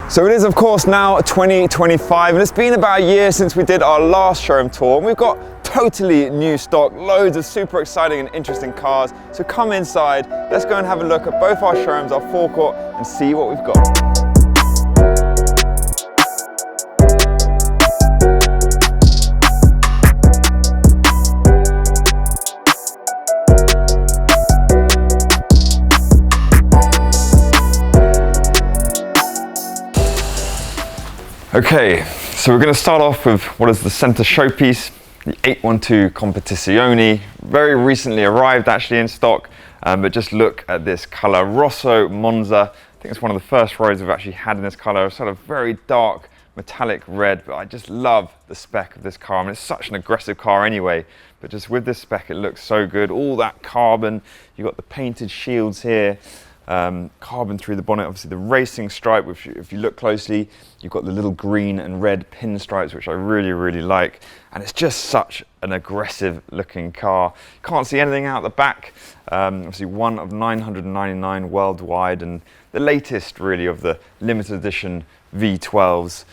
So it is of course now 2025 and it's been about a year since we did our last showroom tour, and we've got totally new stock, loads of super exciting and interesting cars. So come inside, let's go and have a look at both our showrooms, our forecourt, and see what we've got. Okay, so we're going to start off with what is the center showpiece, the 812 Competizione. Very recently arrived actually in stock, but just look at this color, Rosso Monza. I think it's one of the first roads we've actually had in this color. It's sort of very dark metallic red, but I just love the spec of this car. I mean, it's such an aggressive car anyway, but just with this spec, it looks so good. All that carbon, you've got the painted shields here. Carbon through the bonnet, obviously the racing stripe, which if you look closely, you've got the little green and red pinstripes, which I really like. And it's just such an aggressive looking car. Can't see anything out the back. Obviously one of 999 worldwide, and the latest really of the limited edition V12s,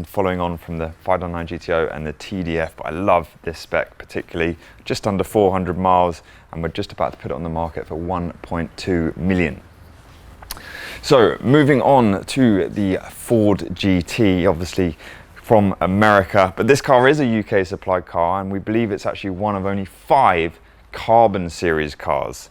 following on from the 599 GTO and the TDF. But I love this spec particularly, just under 400 miles, and we're just about to put it on the market for 1.2 million. So moving on to the Ford GT, obviously from America, but this car is a UK supplied car, and we believe it's actually one of only 5 Carbon Series cars.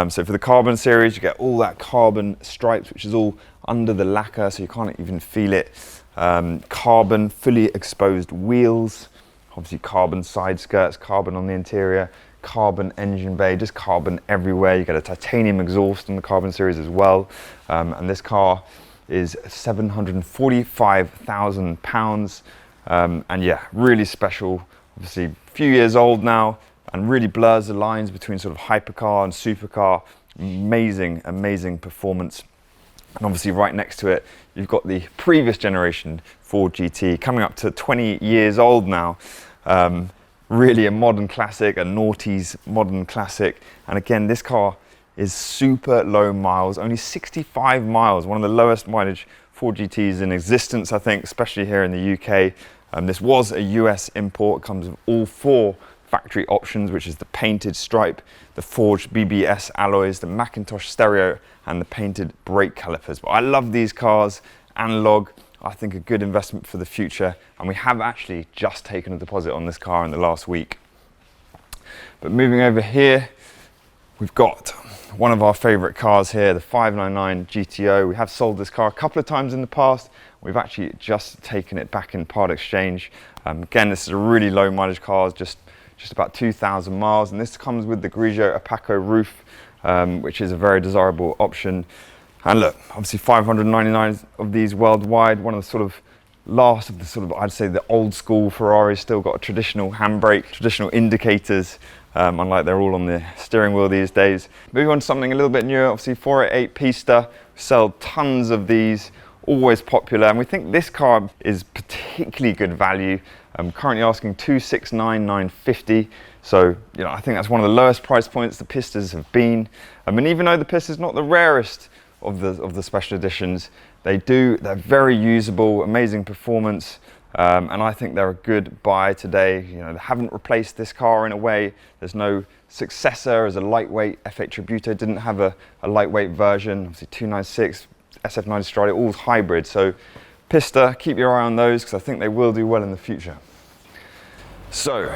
So for the Carbon Series, you get all that carbon stripes, which is all under the lacquer, so you can't even feel it. Carbon fully exposed wheels, obviously carbon side skirts, carbon on the interior, carbon engine bay, just carbon everywhere. You get a titanium exhaust on the Carbon Series as well, and this car is £745,000, and yeah, really special. Obviously a few years old now, and really blurs the lines between sort of hypercar and supercar. Amazing performance. And obviously right next to it, you've got the previous generation Ford GT, coming up to 20 years old now. Really a modern classic, a noughties modern classic. And again, this car is super low miles, only 65 miles, one of the lowest mileage Ford GTs in existence, I think, especially here in the UK. This was a US import, comes with all 4 factory options, which is the painted stripe, the forged BBS alloys, the Macintosh stereo, and the painted brake calipers. But I love these cars, analog. I think a good investment for the future, and we have actually just taken a deposit on this car in the last week. But moving over here, we've got one of our favorite cars here, the 599 GTO. We have sold this car a couple of times in the past. We've actually just taken it back in part exchange. Again, this is a really low mileage car, just about 2,000 miles, and this comes with the Grigio Apaco roof, which is a very desirable option. And look, obviously 599 of these worldwide, one of the sort of last of the sort of, I'd say the old school Ferraris, still got a traditional handbrake, traditional indicators, unlike they're all on the steering wheel these days. Moving on to something a little bit newer, obviously 488 Pista, we sell tons of these, always popular, and we think this car is particularly good value. I'm currently asking $269,950, so I think that's one of the lowest price points the Pistas have been. And even though the Pista's not the rarest of the special editions, they're very usable, amazing performance, and I think they're a good buy today. They haven't replaced this car in a way. There's no successor as a lightweight. F8 Tributo didn't have a lightweight version. Obviously 296, SF90 Strada, all hybrid. So Pista, keep your eye on those, because I think they will do well in the future. So,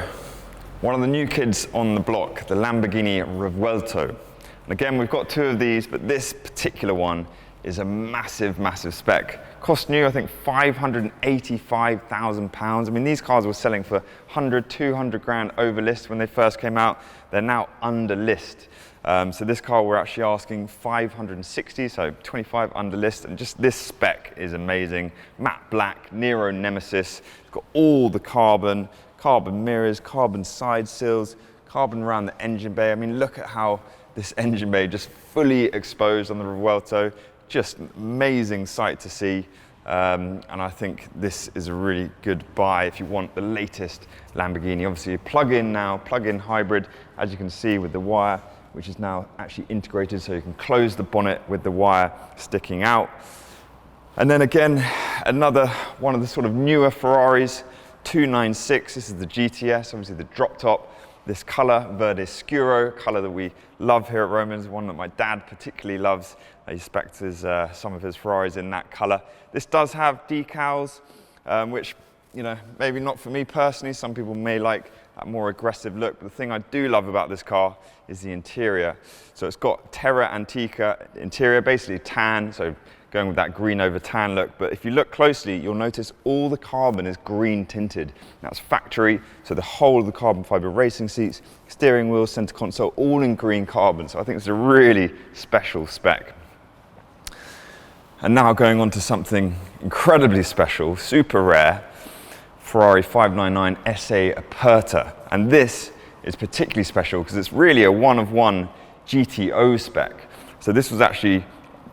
one of the new kids on the block, the Lamborghini Revuelto. And again, we've got 2 of these, but this particular one is a massive spec. Cost new, I think, £585,000. I mean, these cars were selling for 100, 200 grand over list when they first came out. They're now under list. So this car we're actually asking 560, so 25 under list, and just this spec is amazing. Matte black, Nero Nemesis, it's got all the carbon mirrors, carbon side sills, carbon around the engine bay. I mean, look at how this engine bay just fully exposed on the Revuelto. Just amazing sight to see. And I think this is a really good buy if you want the latest Lamborghini. Obviously, plug-in now, plug-in hybrid, as you can see with the wire, which is now actually integrated, so you can close the bonnet with the wire sticking out. And then again, another one of the sort of newer Ferraris, 296. This is the GTS, obviously the drop top. This color, verde scuro, color that we love here at Romans, one that my dad particularly loves. He specs some of his Ferraris in that color. This does have decals, which, you know, maybe not for me personally. Some people may like a more aggressive look, but the thing I do love about this car is the interior. So it's got Terra Antica interior, basically tan, so going with that green over tan look. But if you look closely, you'll notice all the carbon is green tinted. That's factory, so the whole of the carbon fiber racing seats, steering wheel, center console, all in green carbon. So I think it's a really special spec. And now going on to something incredibly special, super rare, Ferrari 599 SA Aperta. And this is particularly special because it's really a one-of-one GTO spec. So this was actually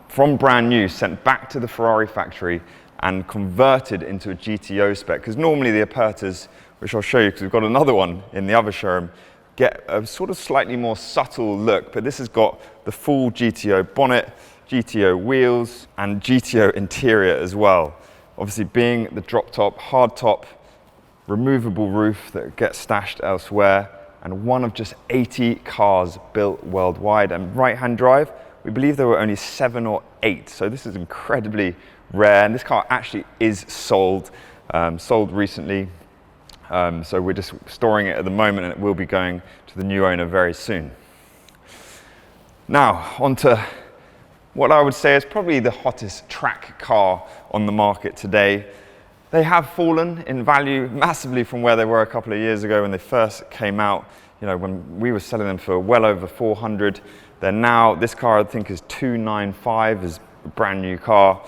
from brand new, sent back to the Ferrari factory and converted into a GTO spec. Because normally the Apertas, which I'll show you because we've got another one in the other showroom, get a sort of slightly more subtle look, but this has got the full GTO bonnet, GTO wheels, and GTO interior as well. Obviously being the drop top, hard top, removable roof that gets stashed elsewhere, and one of just 80 cars built worldwide. And right-hand drive, we believe there were only 7 or 8. So this is incredibly rare. And this car actually is sold recently. So we're just storing it at the moment, and it will be going to the new owner very soon. Now, onto what I would say is probably the hottest track car on the market today. They have fallen in value massively from where they were a couple of years ago when they first came out. You know, when we were selling them for well over 400. They're now, this car I think is 295, is a brand new car.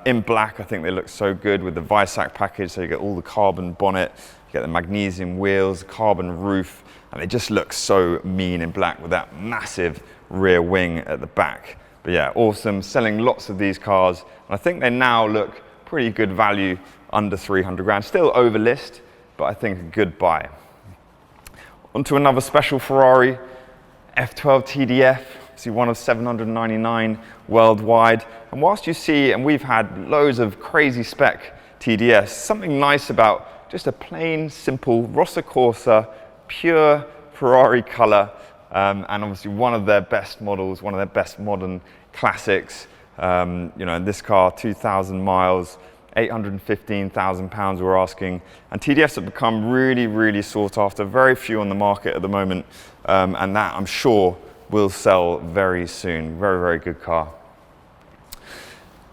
In black, I think they look so good with the Visac package. So you get all the carbon bonnet, you get the magnesium wheels, carbon roof, and they just look so mean in black with that massive rear wing at the back. But yeah, awesome, selling lots of these cars. And I think they now look pretty good value, under 300 grand. Still over list, but I think a good buy. Onto another special Ferrari, F12 TDF, see one of 799 worldwide. And whilst you see, and we've had loads of crazy spec TDS, something nice about just a plain, simple Rossa Corsa, pure Ferrari color, and obviously one of their best models, one of their best modern classics. You know, in this car, 2,000 miles, 815,000 pounds we're asking. And TDFs have become really, really sought after. Very few on the market at the moment. And that, I'm sure, will sell very soon. Very, very good car.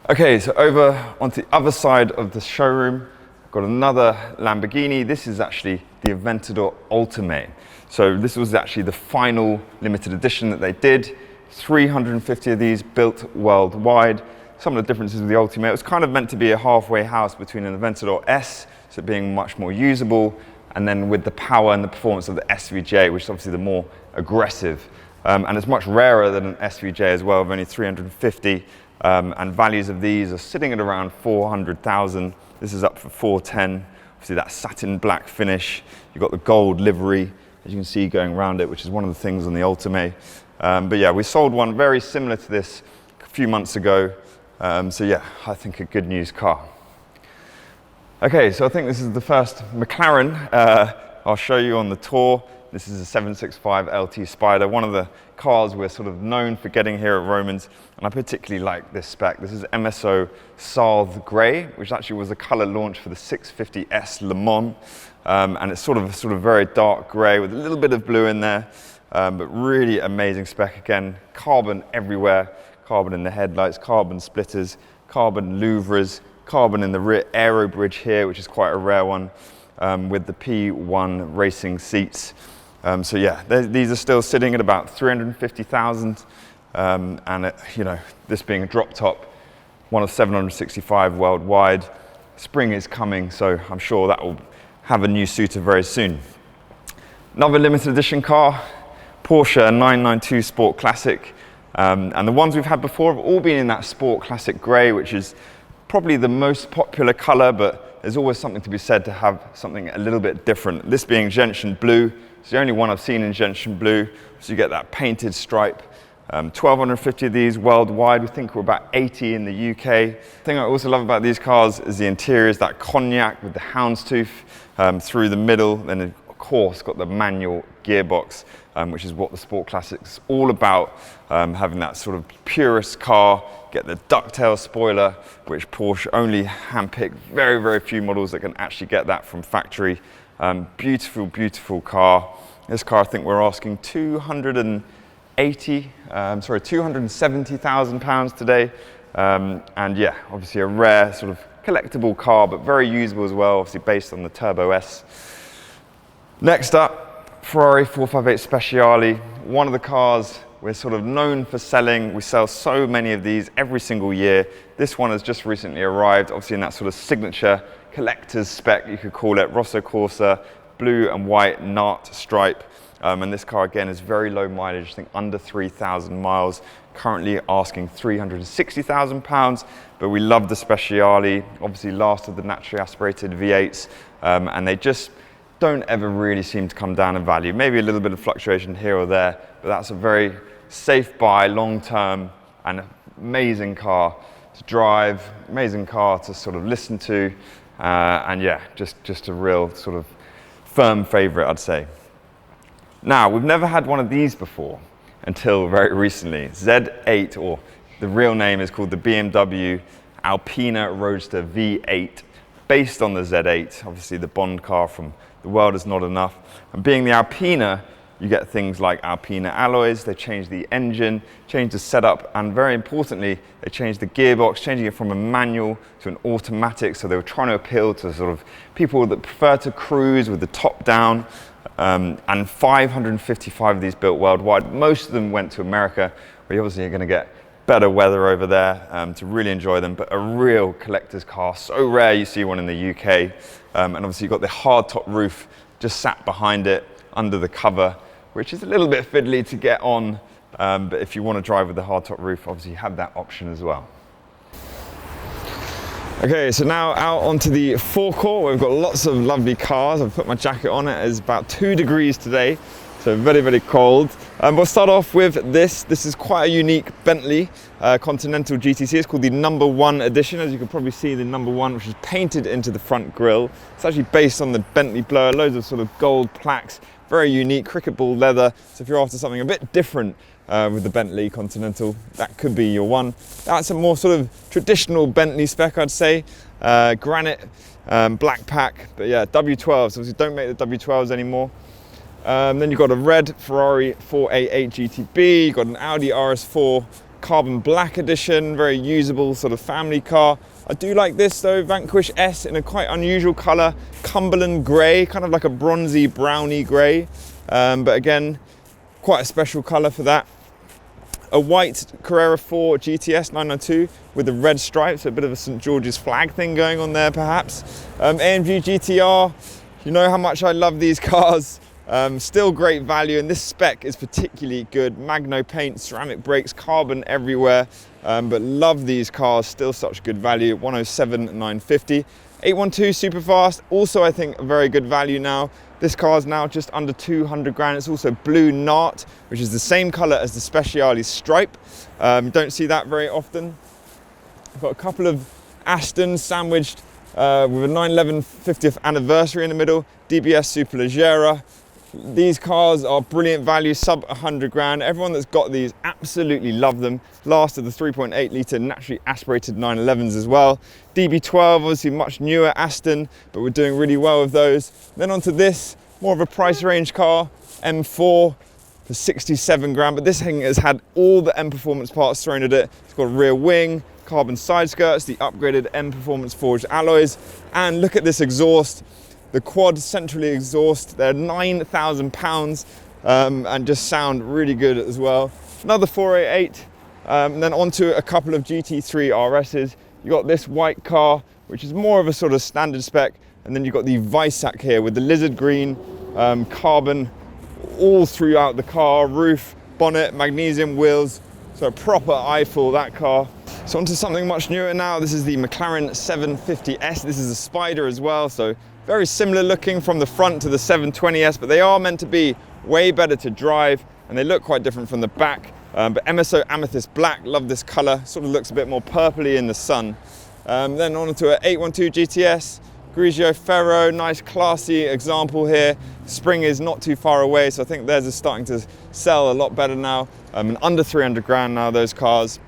Okay, so over onto the other side of the showroom, I've got another Lamborghini. This is actually the Aventador Ultimate. So this was actually the final limited edition that they did. 350 of these built worldwide. Some of the differences with the Ultimate, it was kind of meant to be a halfway house between an Aventador S, so being much more usable, and then with the power and the performance of the SVJ, which is obviously the more aggressive. And it's much rarer than an SVJ as well, of only 350. And values of these are sitting at around 400,000. This is up for 410. Obviously that satin black finish. You've got the gold livery, as you can see going around it, which is one of the things on the Ultimate. But yeah, we sold one very similar to this a few months ago. So yeah, I think a good news car. Okay, so I think this is the first McLaren I'll show you on the tour. This is a 765 LT Spider, one of the cars we're sort of known for getting here at Romans, and I particularly like this spec. This is MSO Sarthe Grey, which actually was the color launch for the 650S Le Mans, and it's sort of very dark grey with a little bit of blue in there, but really amazing spec again. Carbon everywhere. Carbon in the headlights, carbon splitters, carbon louvres, carbon in the rear aero bridge here, which is quite a rare one, with the P1 racing seats. So yeah, these are still sitting at about 350,000, and you know, this being a drop top, one of 765 worldwide. Spring is coming, so I'm sure that will have a new suitor very soon. Another limited edition car, Porsche 992 Sport Classic. And the ones we've had before have all been in that Sport Classic grey, which is probably the most popular colour, but there's always something to be said to have something a little bit different. This being gentian blue, it's the only one I've seen in gentian blue, so you get that painted stripe 1,250 of these worldwide. We think we're about 80 in the UK. The thing I also love about these cars is the interiors, that cognac with the houndstooth through the middle, and of course got the manual gearbox, which is what the Sport Classic's all about, having that sort of purest car, get the ducktail spoiler, which Porsche only handpicked very, very few models that can actually get that from factory. Beautiful, beautiful car. This car, I think we're asking £270,000 today. And yeah, obviously a rare sort of collectible car, but very usable as well, obviously based on the Turbo S. Next up, Ferrari 458 Speciale, one of the cars we're sort of known for selling. We sell so many of these every single year. This one has just recently arrived, obviously in that sort of signature collector's spec, you could call it, Rosso Corsa, blue and white Nart stripe. And this car again is very low mileage, I think under 3,000 miles, currently asking £360,000, but we love the Speciale, obviously last of the naturally aspirated V8s, and they just don't ever really seem to come down in value. Maybe a little bit of fluctuation here or there, but that's a very safe buy, long term, and amazing car to drive, amazing car to sort of listen to, and yeah, just a real sort of firm favorite, I'd say. Now, we've never had one of these before until very recently. Z8, or the real name is called the BMW Alpina Roadster V8, based on the Z8, obviously the Bond car from The World Is Not Enough. And being the Alpina, you get things like Alpina alloys, they change the engine, change the setup, and very importantly, they changed the gearbox, changing it from a manual to an automatic. So they were trying to appeal to sort of people that prefer to cruise with the top down. And 555 of these built worldwide. Most of them went to America, where you obviously are going to get better weather over there to really enjoy them, but a real collector's car. So rare you see one in the UK. And obviously you've got the hard top roof just sat behind it under the cover, which is a little bit fiddly to get on. But if you want to drive with the hard top roof, obviously you have that option as well. Okay, so now out onto the forecourt. We've got lots of lovely cars. I've put my jacket on. It is about 2 degrees today, so very, very cold. We'll start off with this. This is quite a unique Bentley Continental GTC. It's called the number 1 edition. As you can probably see, the number 1, which is painted into the front grille. It's actually based on the Bentley blower, loads of sort of gold plaques, very unique, cricket ball leather. So if you're after something a bit different with the Bentley Continental, that could be your one. That's a more sort of traditional Bentley spec, I'd say. Granite, black pack, but yeah, W12s. Obviously don't make the W12s anymore. Then you've got a red Ferrari 488 GTB, you've got an Audi RS4 carbon black edition, very usable sort of family car. I do like this though, Vanquish S in a quite unusual colour, Cumberland grey, kind of like a bronzy browny grey, but again, quite a special colour for that. A white Carrera 4 GTS 992 with the red stripes, so a bit of a St. George's flag thing going on there perhaps. AMG GTR, you know how much I love these cars. Still great value, and this spec is particularly good. Magno paint, ceramic brakes, carbon everywhere, but love these cars, still such good value. 107,950. 812 super fast, also I think a very good value now. This car is now just under 200 grand. It's also blue Nart, which is the same color as the Speciale stripe. Don't see that very often. I've got a couple of Astons sandwiched with a 911 50th anniversary in the middle, DBS Superleggera. These cars are brilliant value, sub 100 grand. Everyone that's got these absolutely love them. Last of the 3.8 litre naturally aspirated 911s as well. DB12, obviously much newer Aston, but we're doing really well with those. Then onto this, more of a price range car, M4 for 67 grand, but this thing has had all the M Performance parts thrown at it. It's got a rear wing, carbon side skirts, the upgraded M Performance forged alloys, and look at this exhaust. The quad centrally exhaust, they're £9,000 and just sound really good as well. Another 488, and then onto a couple of GT3 RSs. You got this white car, which is more of a sort of standard spec, and then you've got the Visac here with the lizard green carbon all throughout the car, roof, bonnet, magnesium wheels, so a proper eyeful, that car. So onto something much newer now. This is the McLaren 750S. This is a Spider as well, so very similar looking from the front to the 720S, but they are meant to be way better to drive, and they look quite different from the back. But MSO Amethyst Black, love this color, sort of looks a bit more purpley in the sun. Then on to an 812 GTS, Grigio Ferro, nice classy example here. Spring is not too far away, so I think theirs is starting to sell a lot better now. And under 300 grand now, those cars.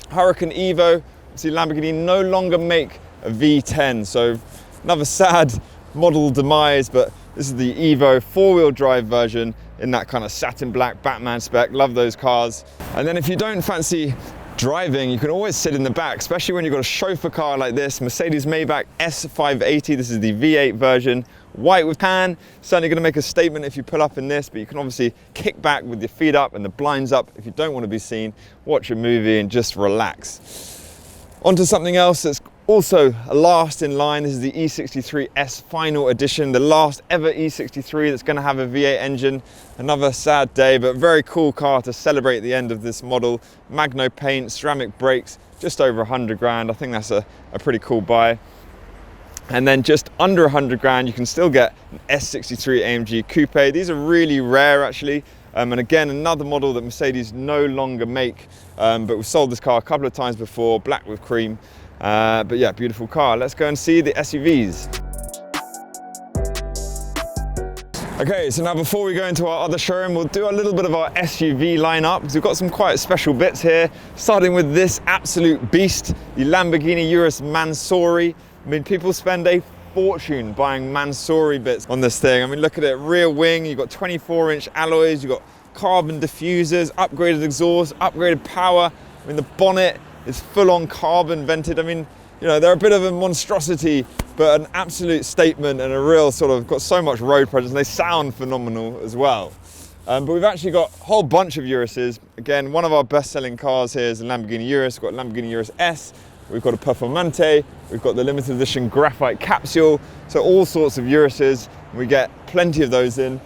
Hurricane Evo, see Lamborghini no longer make a V10, so another sad model demise, but this is the Evo 4-wheel drive version in that kind of satin black Batman spec. Love those cars. And then if you don't fancy driving, you can always sit in the back, especially when you've got a chauffeur car like this, Mercedes Maybach S580. This is the V8 version, white with tan. Certainly going to make a statement if you pull up in this, but you can obviously kick back with your feet up and the blinds up if you don't want to be seen, watch a movie and just relax. Onto something else that's also a last in line. This is the E63S Final Edition, the last ever E63 that's going to have a V8 engine. Another sad day, but very cool car to celebrate the end of this model. Magno paint, ceramic brakes, just over 100 grand. I think that's a pretty cool buy. And then just under 100 grand, you can still get an S63 AMG Coupe. These are really rare actually. And again, another model that Mercedes no longer make, but we've sold this car a couple of times before, black with cream. But yeah, beautiful car. Let's go and see the SUVs. Okay, so now before we go into our other showroom, we'll do a little bit of our SUV lineup because we've got some quite special bits here, starting with this absolute beast, the Lamborghini Urus Mansory. I mean, people spend a fortune buying Mansory bits on this thing. I mean, look at it, rear wing, you've got 24-inch alloys, you've got carbon diffusers, upgraded exhaust, upgraded power. I mean, the bonnet is full-on carbon vented. I mean, you know, they're a bit of a monstrosity, but an absolute statement and a real sort of, got so much road presence. They sound phenomenal as well. But we've actually got a whole bunch of Uruses. Again, one of our best-selling cars here is the Lamborghini Urus. We've got Lamborghini Urus S, we've got a Performante, we've got the limited edition graphite capsule. So all sorts of Uruses. We get plenty of those in.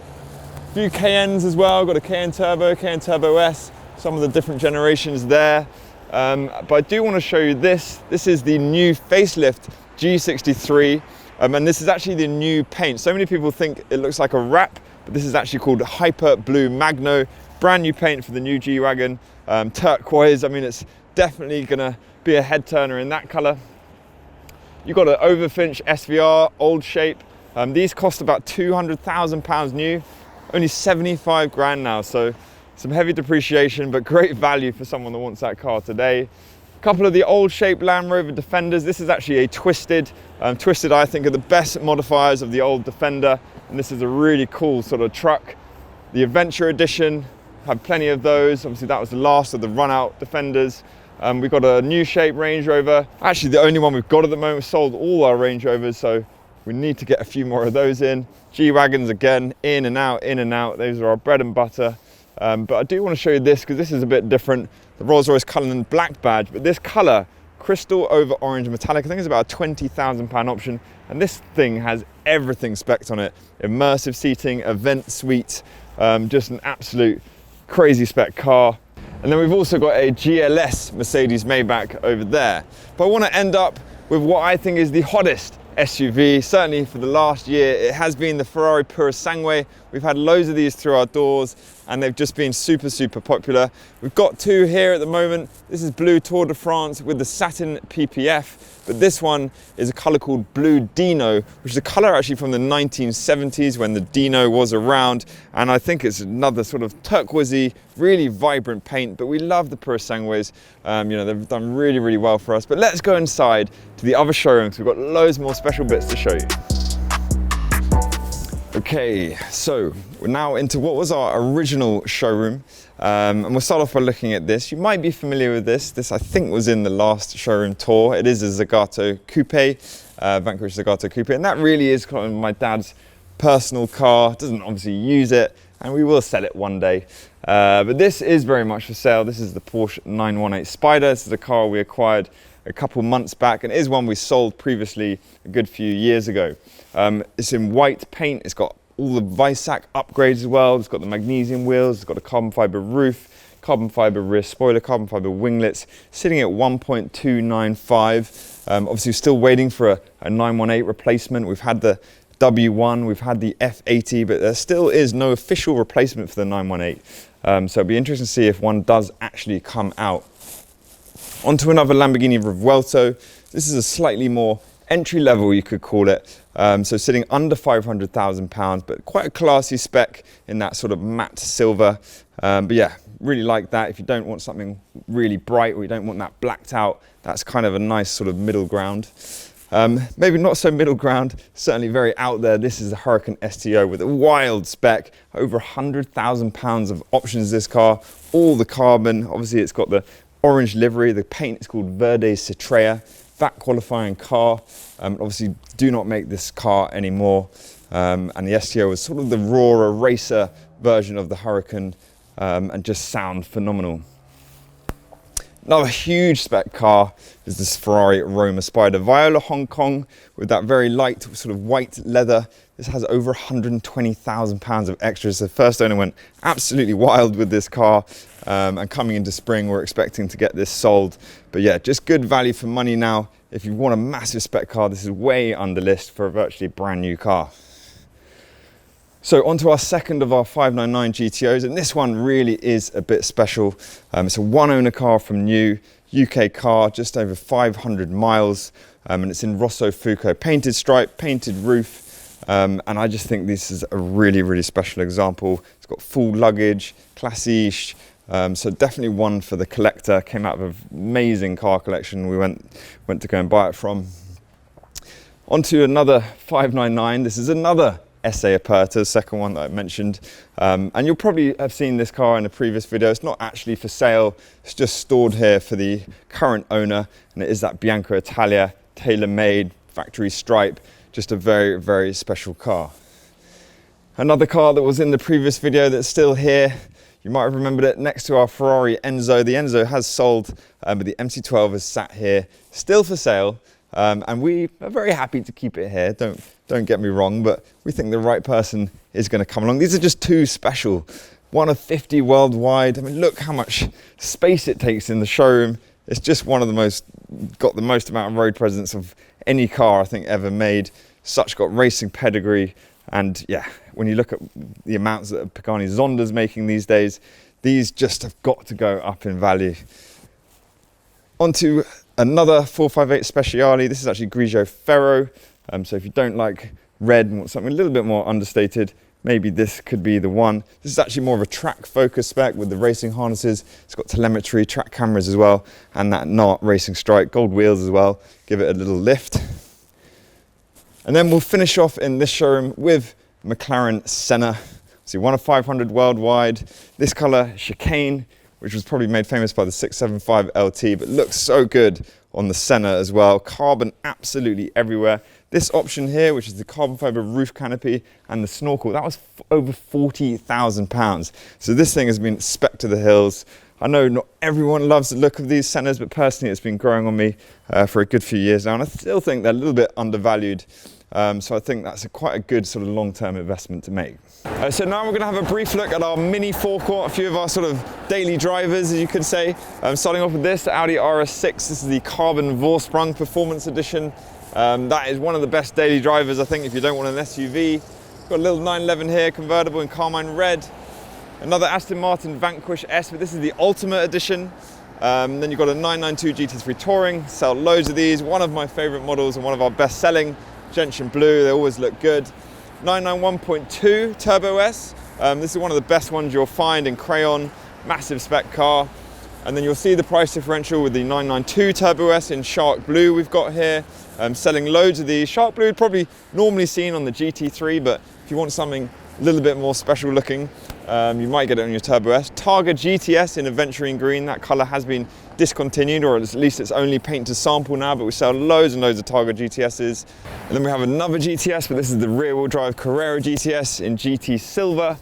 A few Cayennes as well. Got a Cayenne Turbo, Cayenne Turbo S, some of the different generations there. But I do want to show you this. This is the new facelift G63, and this is actually the new paint. So many people think it looks like a wrap, but this is actually called Hyper Blue Magno. Brand new paint for the new G-Wagon, turquoise. I mean, it's definitely gonna be a head turner in that color. You've got an Overfinch SVR, old shape. These cost about £200,000 new, only 75 grand now. So some heavy depreciation, but great value for someone that wants that car today. A couple of the old shape Land Rover Defenders. This is actually a Twisted. Twisted, I think, are the best modifiers of the old Defender. And this is a really cool sort of truck. The Adventure Edition, had plenty of those. Obviously, that was the last of the run-out Defenders. We've got a new shape Range Rover. Actually, the only one we've got at the moment. We've sold all our Range Rovers, so we need to get a few more of those in. G-Wagons, again, in and out, in and out. Those are our bread and butter. But I do want to show you this because this is a bit different. The Rolls-Royce Cullinan Black Badge, but this color, crystal over orange metallic, I think it's about a £20,000 option. And this thing has everything specced on it. Immersive seating, event suite, just an absolute crazy spec car. And then we've also got a GLS Mercedes Maybach over there. But I want to end up with what I think is the hottest SUV, certainly for the last year. It has been the Ferrari Purosangue. We've had loads of these through our doors and they've just been super, super popular. We've got two here at the moment. This is Blue Tour de France with the satin PPF, but this one is a color called Blue Dino, which is a color actually from the 1970s when the Dino was around. And I think it's another sort of turquoisey, really vibrant paint, but we love the Purosangues. You know, they've done really, really well for us. But let's go inside to the other showrooms. We've got loads more special bits to show you. Okay, so we're now into what was our original showroom. And we'll start off by looking at this. You might be familiar with this. This, I think, was in the last showroom tour. It is a Zagato Coupe, Vanquish Zagato Coupe. And that really is kind of my dad's personal car. Doesn't obviously use it, and we will sell it one day. But this is very much for sale. This is the Porsche 918 Spyder. This is a car we acquired a couple months back and is one we sold previously a good few years ago. It's in white paint. It's got all the Visac upgrades as well. It's got the magnesium wheels. It's got a carbon fiber roof, carbon fiber rear spoiler, carbon fiber winglets, sitting at 1.295. Obviously, we're still waiting for a 918 replacement. We've had the W1, we've had the F80, but there still is no official replacement for the 918. So it'll be interesting to see if one does actually come out. Onto another Lamborghini Revuelto. This is a slightly more entry level, you could call it. So sitting under £500,000, but quite a classy spec in that sort of matte silver. But yeah, really like that. If you don't want something really bright, or you don't want that blacked out, that's kind of a nice sort of middle ground. Maybe not so middle ground, certainly very out there. This is the Huracan STO with a wild spec, over £100,000 of options this car, all the carbon. Obviously it's got the orange livery, the paint is called Verde Citrea, VAT qualifying car. Obviously do not make this car anymore. And the STO is sort of the rawer racer version of the Huracan, and just sound phenomenal. Another huge spec car is this Ferrari Roma Spider Viola Hong Kong with that very light sort of white leather. This has over £120,000 of extras. The first owner went absolutely wild with this car, and coming into spring we're expecting to get this sold. But yeah, just good value for money now. If you want a massive spec car, this is way under list for a virtually brand new car. So onto our second of our 599 GTOs, and this one really is a bit special. It's a one owner car from new, UK car, just over 500 miles, and it's in Rosso Fuoco, painted stripe, painted roof, and I just think this is a really, really special example. It's got full luggage, classy-ish, so definitely one for the collector. Came out of an amazing car collection we went to go and buy it from. Onto another 599, this is another SA Aperta, second one that I mentioned, and you'll probably have seen this car in a previous video. It's not actually for sale, it's just stored here for the current owner, and it is that Bianco Italia, tailor-made, factory stripe, just a very, very special car. Another car that was in the previous video that's still here, you might have remembered it, next to our Ferrari Enzo. The Enzo has sold, but the MC12 is sat here, still for sale. And we are very happy to keep it here, don't get me wrong, but we think the right person is going to come along. These are just too special. One of 50 worldwide. I mean, look how much space it takes in the showroom. It's just one of the most, got the most amount of road presence of any car I think ever made. Such got racing pedigree, and yeah, when you look at the amounts that Pagani Zonda's making these days, these just have got to go up in value. Onto another 458 Speciale. This is actually Grigio Ferro. So if you don't like red and want something a little bit more understated, maybe this could be the one. This is actually more of a track focus spec with the racing harnesses. It's got telemetry, track cameras as well, and that NART racing stripe, gold wheels as well. Give it a little lift. And then we'll finish off in this showroom with McLaren Senna. See, one of 500 worldwide. This color, chicane, which was probably made famous by the 675 LT, but looks so good on the Senna as well. Carbon absolutely everywhere. This option here, which is the carbon fiber roof canopy and the snorkel, that was over £40,000. So this thing has been spec to the hills. I know not everyone loves the look of these Sennas, but personally it's been growing on me for a good few years now, and I still think they're a little bit undervalued. So I think that's quite a good sort of long-term investment to make. So now we're going to have a brief look at our mini forecourt, a few of our sort of daily drivers, as you could say. Starting off with this, the Audi RS6. This is the Carbon Vorsprung Performance Edition. That is one of the best daily drivers, I think, if you don't want an SUV. Got a little 911 here, convertible in carmine red. Another Aston Martin Vanquish S, but this is the Ultimate Edition. Then you've got a 992 GT3 Touring. Sell loads of these. One of my favorite models and one of our best-selling. Gentian Blue, they always look good. 991.2 Turbo S. This is one of the best ones you'll find in Crayon. Massive spec car. And then you'll see the price differential with the 992 Turbo S in Shark Blue we've got here. Selling loads of these. Shark Blue probably normally seen on the GT3, but if you want something a little bit more special looking, you might get it on your Turbo S. Targa GTS in Aventurine Green. That colour has been discontinued, or at least it's only paint to sample now, but we sell loads and loads of Targa GTSs. And then we have another GTS, but this is the rear-wheel drive Carrera GTS in GT Silver.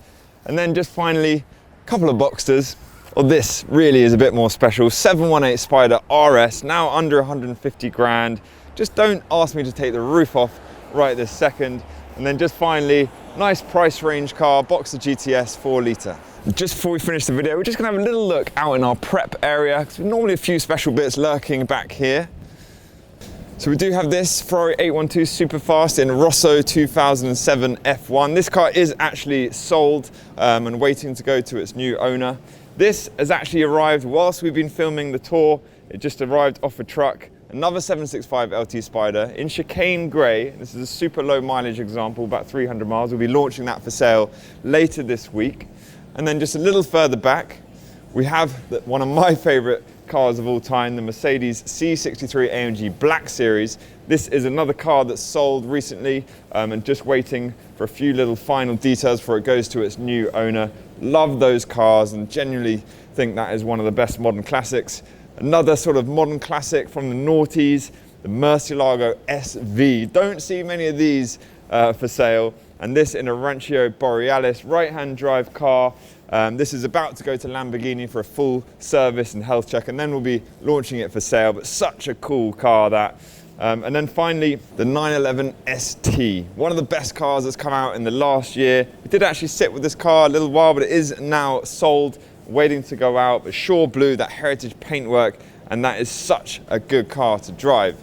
And then just finally, a couple of Boxsters. Well, this really is a bit more special. 718 Spider RS, now under 150 grand. Just don't ask me to take the roof off right this second. And then just finally, nice price range car, Boxster GTS 4 litre. Just before we finish the video, we're just gonna have a little look out in our prep area, because there's normally a few special bits lurking back here. So we do have this Ferrari 812 Superfast in Rosso 2007 F1. This car is actually sold and waiting to go to its new owner. This has actually arrived whilst we've been filming the tour. It just arrived off a truck. Another 765 LT Spider in chicane grey. This is a super low mileage example, about 300 miles. We'll be launching that for sale later this week. And then just a little further back, we have one of my favourite cars of all time, the Mercedes C63 AMG Black Series. This is another car that's sold recently and just waiting for a few little final details before it goes to its new owner. Love those cars and genuinely think that is one of the best modern classics. Another sort of modern classic from the noughties, the Murcielago SV. Don't see many of these for sale. And this in a Rancho Borealis right-hand drive car. This is about to go to Lamborghini for a full service and health check, and then we'll be launching it for sale, but such a cool car that. And then finally, the 911 ST, one of the best cars that's come out in the last year. We did actually sit with this car a little while, but it is now sold, waiting to go out. But Shore Blue, that heritage paintwork, and that is such a good car to drive.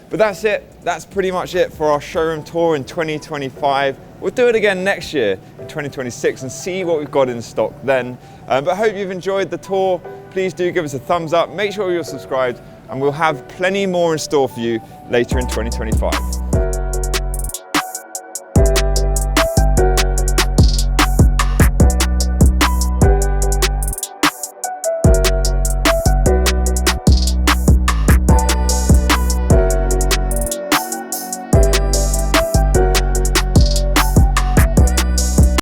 But that's it. That's pretty much it for our showroom tour in 2025. We'll do it again next year in 2026 and see what we've got in stock then. But I hope you've enjoyed the tour. Please do give us a thumbs up. Make sure you're subscribed, and we'll have plenty more in store for you later in 2025.